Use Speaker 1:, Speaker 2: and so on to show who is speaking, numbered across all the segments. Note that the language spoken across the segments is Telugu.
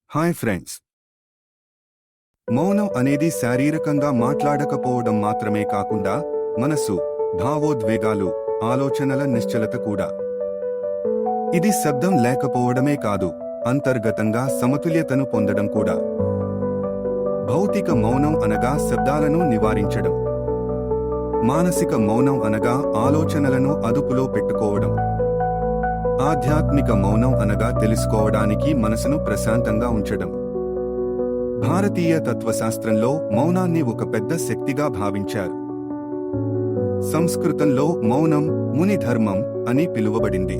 Speaker 1: Hi friends. మౌనం అనేది శారీరకంగా మాట్లాడకపోవడం మాత్రమే కాకుండా మనసు, భావోద్వేగాలు, ఆలోచనల నిశ్చలత కూడా. ఇది శబ్దం లేకపోవడమే కాదు, అంతర్గతంగా సమతుల్యతను పొందడం కూడా. భౌతిక మౌనం అనగా శబ్దాలను నివారించడం. మానసిక మౌనం అనగా ఆలోచనలను అదుపులో పెట్టుకోవడం. ఆధ్యాత్మిక మౌనం అనగా తెలుసుకోవడానికి మనసును ప్రశాంతంగా ఉంచడం. భారతీయ తత్వశాస్త్రంలో మౌనాన్ని ఒక పెద్ద శక్తిగా భావించారు. సంస్కృతంలో మౌనం ముని ధర్మం అని పిలువబడింది.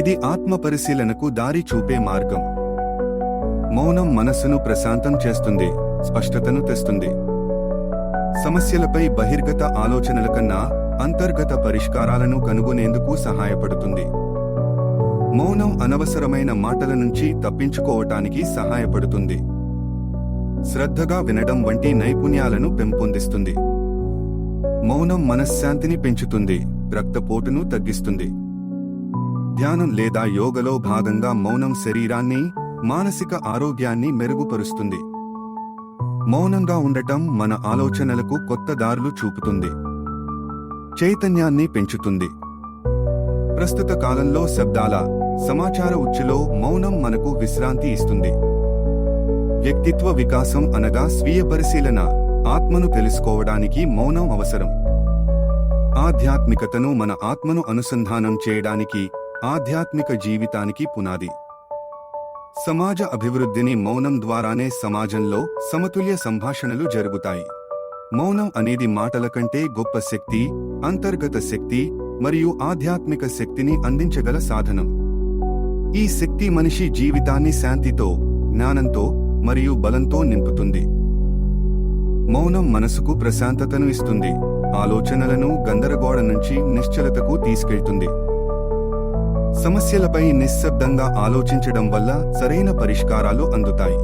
Speaker 1: ఇది ఆత్మపరిశీలనకు దారి చూపే మార్గం. మౌనం మనస్సును ప్రశాంతం చేస్తుంది, స్పష్టతను తెస్తుంది. సమస్యలపై బహిర్గత ఆలోచనల కన్నా అంతర్గత పరిష్కారాలను కనుగొనేందుకు సహాయపడుతుంది. మౌనం అనవసరమైన మాటల నుంచి తప్పించుకోవటానికి సహాయపడుతుంది. శ్రద్ధగా వినడం వంటి నైపుణ్యాలను పెంపొందిస్తుంది. మౌనం మనశ్శాంతిని పెంచుతుంది, రక్తపోటును తగ్గిస్తుంది. ధ్యానం లేదా యోగలో భాగంగా మౌనం శరీరాన్ని, మానసిక ఆరోగ్యాన్ని మెరుగుపరుస్తుంది. మౌనంగా ఉండటం మన ఆలోచనలకు కొత్త దారులు చూపుతుంది, చైతన్యాన్ని పెంచుతుంది. ప్రస్తుత కాలంలో శబ్దాల, సమాచార ఉచ్చులో మౌనం మనకు విశ్రాంతి ఇస్తుంది. వ్యక్తిత్వ వికాసం అనగా స్వీయ పరిశీలన, ఆత్మను తెలుసుకోవడానికి మౌనం అవసరం. ఆధ్యాత్మికతను మన ఆత్మను అనుసంధానం చేయడానికి, ఆధ్యాత్మిక జీవితానికి పునాది. సమాజ అభివృద్ధిని మౌనం ద్వారానే సమాజంలో సమతుల్య సంభాషణలు జరుగుతాయి. మౌనం అనేది మాటల కంటే గొప్ప శక్తి, అంతర్గత శక్తి మరియు ఆధ్యాత్మిక శక్తిని అందించగల సాధనం. ఈ శక్తి మనిషి జీవితాన్ని శాంతితో, జ్ఞానంతో మరియు బలంతో నింపుతుంది. మౌనం మనసుకు ప్రశాంతతను ఇస్తుంది, ఆలోచనలను గందరగోళం నుంచి నిశ్చలతకు తీసుకెళ్తుంది. సమస్యలపై నిశ్శబ్దంగా ఆలోచించడం వల్ల సరైన పరిష్కారాలు అందుతాయి.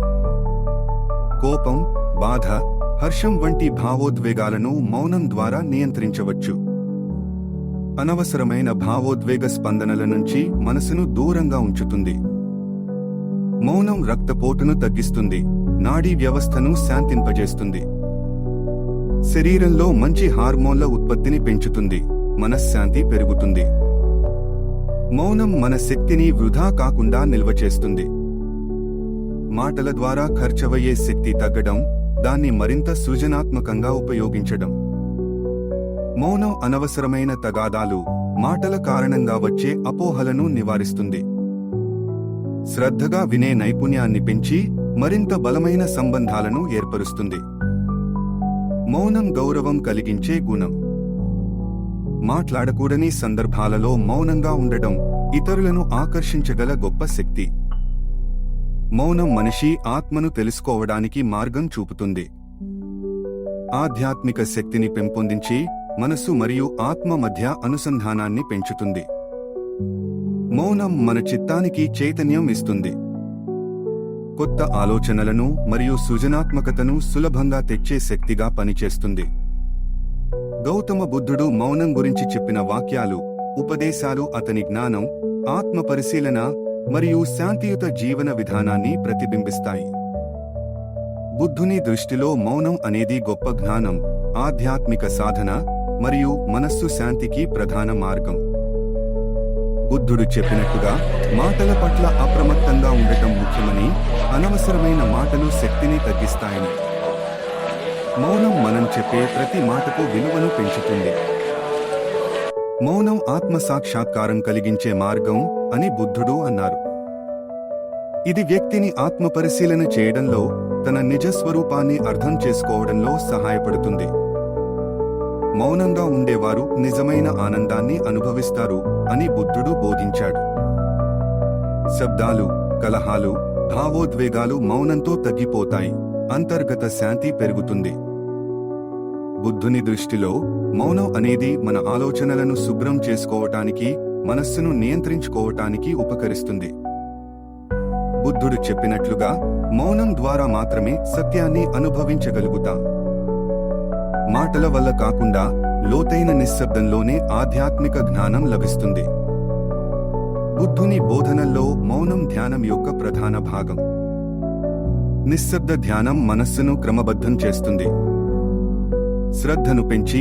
Speaker 1: కోపం, బాధ, హర్షం వంటి భావోద్వేగాలను మౌనం ద్వారా నియంత్రించవచ్చు. అనవసరమైన భావోద్వేగ స్పందనల నుంచి మనసును దూరంగా ఉంచుతుంది. మౌనం రక్తపోటును తగ్గిస్తుంది, నాడీ వ్యవస్థను శాంతింపజేస్తుంది. శరీరంలో మంచి హార్మోన్ల ఉత్పత్తిని పెంచుతుంది, మనశ్శాంతి పెరుగుతుంది. మౌనం మన శక్తిని వృధా కాకుండా నిల్వ చేస్తుంది. మాటల ద్వారా ఖర్చవయ్యే శక్తి తగ్గడం, దాన్ని మరింత సృజనాత్మకంగా ఉపయోగించడం. మౌనం అనవసరమైన తగాదాలు, మాటల కారణంగా వచ్చే అపోహలను నివారిస్తుంది. శ్రద్ధగా వినే నైపుణ్యాన్ని పెంచి మరింత బలమైన సంబంధాలను ఏర్పరుస్తుంది. మౌనం గౌరవం కలిగించే గుణం. మాట్లాడకూడని సందర్భాలలో మౌనంగా ఉండడం ఇతరులను ఆకర్షించగల గొప్ప శక్తి. మౌనం మనిషి ఆత్మను తెలుసుకోవడానికి మార్గం చూపుతుంది. ఆధ్యాత్మిక శక్తిని పెంపొందించి మనసు మరియు ఆత్మ మధ్య అనుసంధానాన్ని పెంచుతుంది. మౌనం మన చిత్తానికి చైతన్యం ఇస్తుంది. కొత్త ఆలోచనలను మరియు సృజనాత్మకతను సులభంగా తెచ్చే శక్తిగా పనిచేస్తుంది. గౌతమ బుద్ధుడు మౌనం గురించి చెప్పిన వాక్యాలు, ఉపదేశాలు అతని జ్ఞానం, ఆత్మ పరిశీలన మరియు శాంతియుత జీవన విధానాన్ని ప్రతిబింబిస్తాయి. బుద్ధుని దృష్టిలో మౌనం అనేది గొప్ప జ్ఞానం, ఆధ్యాత్మిక సాధన మరియు మనస్సు శాంతికి ప్రధాన మార్గం. బుద్ధుడు చెప్పినట్టుగా మాటల పట్ల అప్రమత్తంగా ఉండటం ముఖ్యమని, అనవసరమైన మాటలు శక్తిని తగ్గిస్తాయని. మౌనం మనం చెప్పే ప్రతి మాటకు విలువను పెంచుతుంది. మౌనం ఆత్మ సాక్షాత్కారం కలిగించే మార్గం అని బుద్ధుడు అన్నారు. ఇది వ్యక్తిని ఆత్మపరిశీలన చేయడంలో, తన నిజస్వరూపాన్ని అర్థం చేసుకోవడంలో సహాయపడుతుంది. మౌనంగా ఉండేవారు నిజమైన ఆనందాన్ని అనుభవిస్తారు అని బుద్ధుడు బోధించాడు. శబ్దాలు, కలహాలు, భావోద్వేగాలు మౌనంతో తగ్గిపోతాయి, అంతర్గత శాంతి పెరుగుతుంది. బుద్ధుని దృష్టిలో మౌనం అనేది మన ఆలోచనలను శుభ్రం చేసుకోవటానికి, మనస్సును నియంత్రించుకోవటానికి ఉపకరిస్తుంది. బుద్ధుడు చెప్పినట్లుగా మౌనం ద్వారా మాత్రమే సత్యాన్ని అనుభవించగలుగుతాం. మాటల వల్ల కాకుండా లోతైన నిశ్శబ్దంలోనే ఆధ్యాత్మిక జ్ఞానం లభిస్తుంది. బుద్ధుని బోధనల్లో మౌనం ధ్యానం యొక్క ప్రధాన భాగం. నిశ్శబ్ద ధ్యానం మనస్సును క్రమబద్ధం చేస్తుంది, శ్రద్ధను పెంచి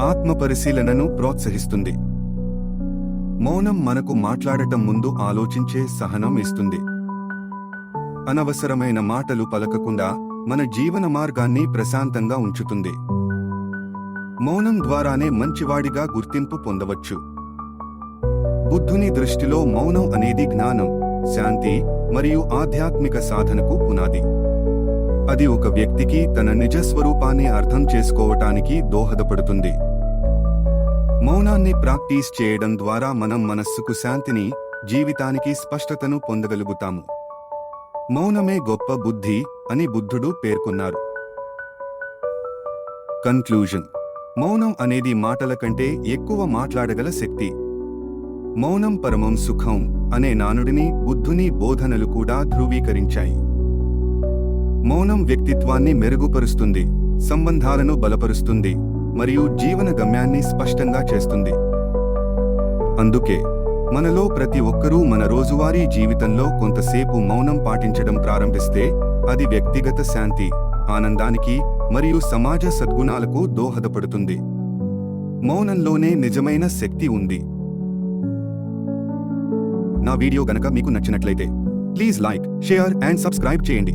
Speaker 1: ఆత్మ పరిశీలనను ప్రోత్సహిస్తుంది. మౌనం మనకు మాట్లాడటం ముందు ఆలోచించే సహనం ఇస్తుంది. అనవసరమైన మాటలు పలకకుండా మన జీవన మార్గాన్ని ప్రశాంతంగా ఉంచుతుంది. మౌనం ద్వారానే మంచివాడిగా గుర్తింపు పొందవచ్చు. బుద్ధుని దృష్టిలో మౌనం అనేది జ్ఞానం, శాంతి మరియు ఆధ్యాత్మిక సాధనకు పునాది. అది ఒక వ్యక్తికి తన నిజ స్వరూపాన్ని అర్థం చేసుకోవటానికి దోహదపడుతుంది. మౌనాన్ని ప్రాక్టీస్ చేయడం ద్వారా మనం మనస్సుకు శాంతిని, జీవితానికి స్పష్టతను పొందగలుగుతాము. మౌనమే గొప్ప బుద్ధి అని బుద్ధుడు పేర్కొన్నారు. కన్క్లూజన్: మౌనం అనేది మాటల కంటే ఎక్కువ మాట్లాడగల శక్తి. మౌనం పరమం సుఖం అనే నానుడిని బుద్ధుని బోధనలు కూడా ధృవీకరించాయి. మౌనం వ్యక్తిత్వాన్ని మెరుగుపరుస్తుంది, సంబంధాలను బలపరుస్తుంది మరియు జీవన గమ్యాన్ని స్పష్టంగా చేస్తుంది. అందుకే మనలో ప్రతి ఒక్కరూ మన రోజువారీ జీవితంలో కొంతసేపు మౌనం పాటించడం ప్రారంభిస్తే అది వ్యక్తిగత శాంతి, ఆనందానికి మరియు సమాజ సద్గుణాలకు దోహదపడుతుంది. మౌనంలోనే నిజమైన శక్తి ఉంది. నా వీడియో గనక మీకు నచ్చినట్లయితే please like, share and subscribe చేయండి.